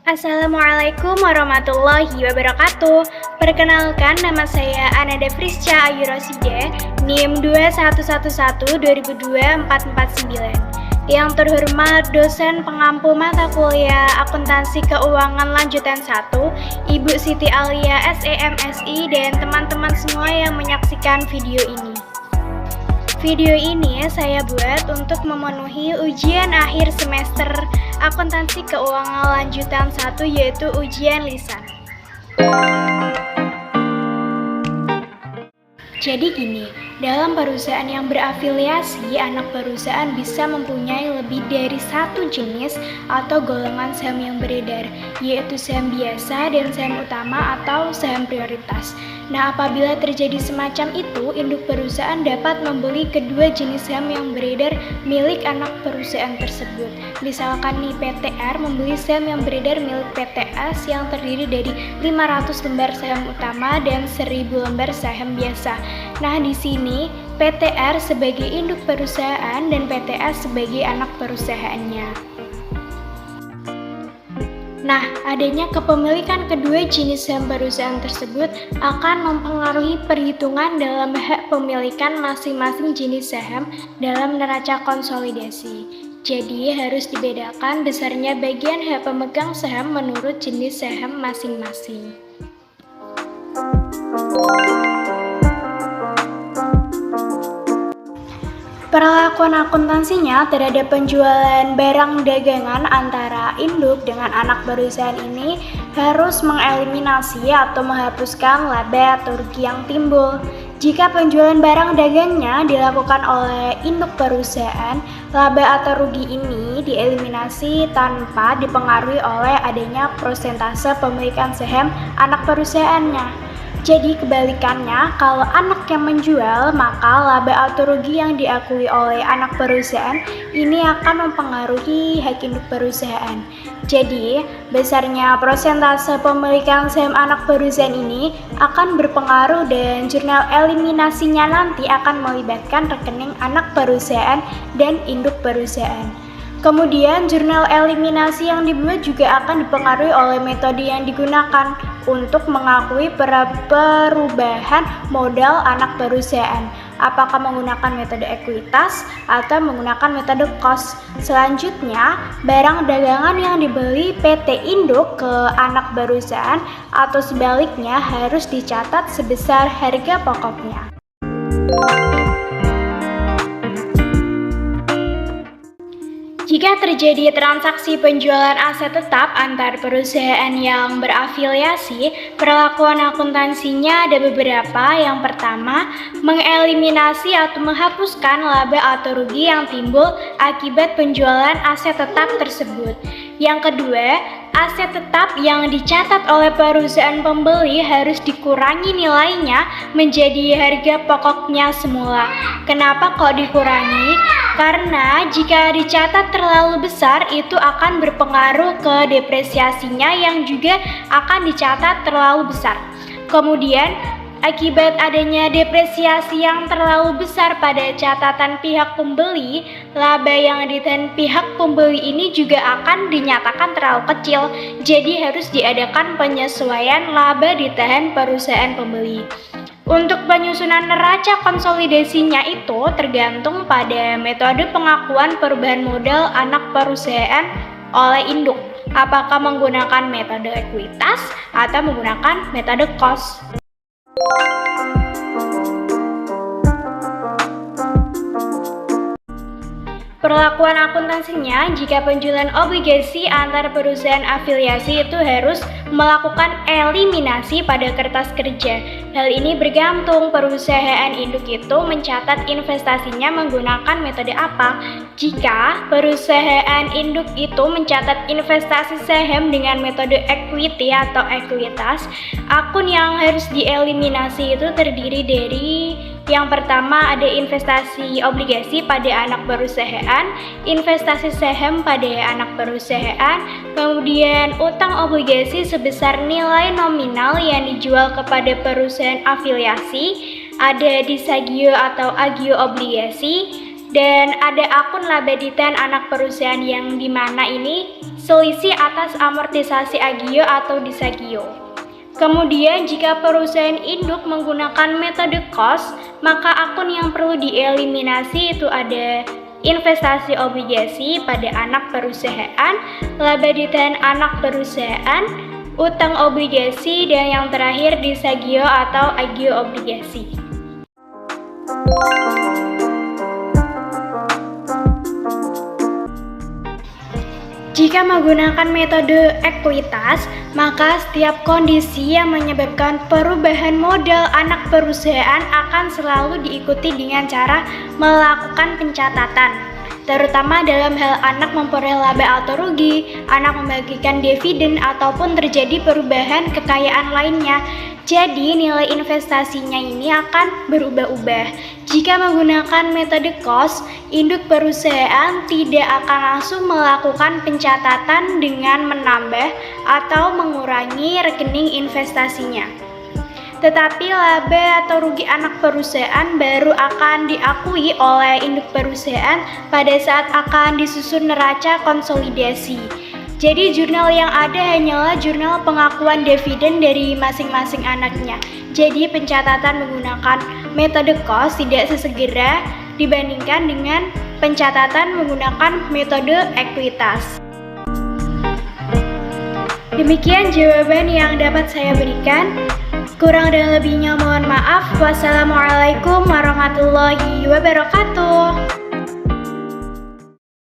Assalamualaikum warahmatullahi wabarakatuh. Perkenalkan, nama saya Ananda Frisca Ayu Roside, NIM 211202449. Yang terhormat dosen pengampu mata kuliah Akuntansi Keuangan Lanjutan 1, Ibu Siti Alia SEMSI, dan teman-teman semua yang menyaksikan video ini. Video ini saya buat untuk memenuhi ujian akhir semester Akuntansi Keuangan Lanjutan 1, yaitu ujian lisan. Jadi gini, dalam perusahaan yang berafiliasi, anak perusahaan bisa mempunyai lebih dari satu jenis atau golongan saham yang beredar, yaitu saham biasa dan saham utama atau saham prioritas. Nah, apabila terjadi semacam itu, induk perusahaan dapat membeli kedua jenis saham yang beredar milik anak perusahaan tersebut. Misalkan nih, PTR membeli saham yang beredar milik PTS yang terdiri dari 500 lembar saham utama dan 1000 lembar saham biasa. Nah, di sini PTR sebagai induk perusahaan dan PTS sebagai anak perusahaannya. Nah, adanya kepemilikan kedua jenis saham perusahaan tersebut akan mempengaruhi perhitungan dalam hak pemilikan masing-masing jenis saham dalam neraca konsolidasi. Jadi, harus dibedakan besarnya bagian hak pemegang saham menurut jenis saham masing-masing. Perlakuan akuntansinya terhadap penjualan barang dagangan antara induk dengan anak perusahaan ini harus mengeliminasi atau menghapuskan laba atau rugi yang timbul. Jika penjualan barang dagangnya dilakukan oleh induk perusahaan, laba atau rugi ini dieliminasi tanpa dipengaruhi oleh adanya persentase pemilikan saham anak perusahaannya. Jadi kebalikannya, kalau anak yang menjual, maka laba atau rugi yang diakui oleh anak perusahaan ini akan mempengaruhi hak induk perusahaan. Jadi, besarnya persentase pemilikan saham anak perusahaan ini akan berpengaruh dan jurnal eliminasinya nanti akan melibatkan rekening anak perusahaan dan induk perusahaan. Kemudian, jurnal eliminasi yang dibuat juga akan dipengaruhi oleh metode yang digunakan untuk mengakui perubahan modal anak perusahaan. Apakah menggunakan metode ekuitas atau menggunakan metode cost. Selanjutnya, barang dagangan yang dibeli PT Induk ke anak perusahaan atau sebaliknya harus dicatat sebesar harga pokoknya. Jika terjadi transaksi penjualan aset tetap antar perusahaan yang berafiliasi, perlakuan akuntansinya ada beberapa. Yang pertama, mengeliminasi atau menghapuskan laba atau rugi yang timbul akibat penjualan aset tetap tersebut. Yang kedua, aset tetap yang dicatat oleh perusahaan pembeli harus dikurangi nilainya menjadi harga pokoknya semula. Kenapa kok dikurangi? Karena jika dicatat terlalu besar itu akan berpengaruh ke depresiasinya yang juga akan dicatat terlalu besar. Kemudian, akibat adanya depresiasi yang terlalu besar pada catatan pihak pembeli, laba yang ditahan pihak pembeli ini juga akan dinyatakan terlalu kecil. Jadi harus diadakan penyesuaian laba ditahan perusahaan pembeli. Untuk penyusunan neraca konsolidasinya itu tergantung pada metode pengakuan perubahan modal anak perusahaan oleh induk. Apakah menggunakan metode ekuitas atau menggunakan metode cost. Perlakuan akuntansinya, jika penjualan obligasi antar perusahaan afiliasi itu harus melakukan eliminasi pada kertas kerja. Hal ini bergantung perusahaan induk itu mencatat investasinya menggunakan metode apa. Jika perusahaan induk itu mencatat investasi saham dengan metode equity atau ekuitas, akun yang harus dieliminasi itu terdiri dari yang pertama ada investasi obligasi pada anak perusahaan, investasi saham pada anak perusahaan, kemudian utang obligasi sebesar nilai nominal yang dijual kepada perusahaan afiliasi, ada disagio atau agio obligasi, dan ada akun laba ditahan anak perusahaan yang dimana ini selisih atas amortisasi agio atau disagio. Kemudian jika perusahaan induk menggunakan metode cost, maka akun yang perlu dieliminasi itu ada investasi obligasi pada anak perusahaan, laba ditahan anak perusahaan, utang obligasi, dan yang terakhir disagio atau agio obligasi. Jika menggunakan metode ekuitas, maka setiap kondisi yang menyebabkan perubahan modal anak perusahaan akan selalu diikuti dengan cara melakukan pencatatan, terutama dalam hal anak memperoleh laba atau rugi, anak membagikan dividen, ataupun terjadi perubahan kekayaan lainnya. Jadi nilai investasinya ini akan berubah-ubah. Jika menggunakan metode cost, induk perusahaan tidak akan langsung melakukan pencatatan dengan menambah atau mengurangi rekening investasinya. Tetapi laba atau rugi anak perusahaan baru akan diakui oleh induk perusahaan pada saat akan disusun neraca konsolidasi. Jadi jurnal yang ada hanyalah jurnal pengakuan dividen dari masing-masing anaknya. Jadi pencatatan menggunakan metode cost tidak sesegera dibandingkan dengan pencatatan menggunakan metode ekuitas. Demikian jawaban yang dapat saya berikan. Kurang dan lebihnya mohon maaf. Wassalamualaikum warahmatullahi wabarakatuh.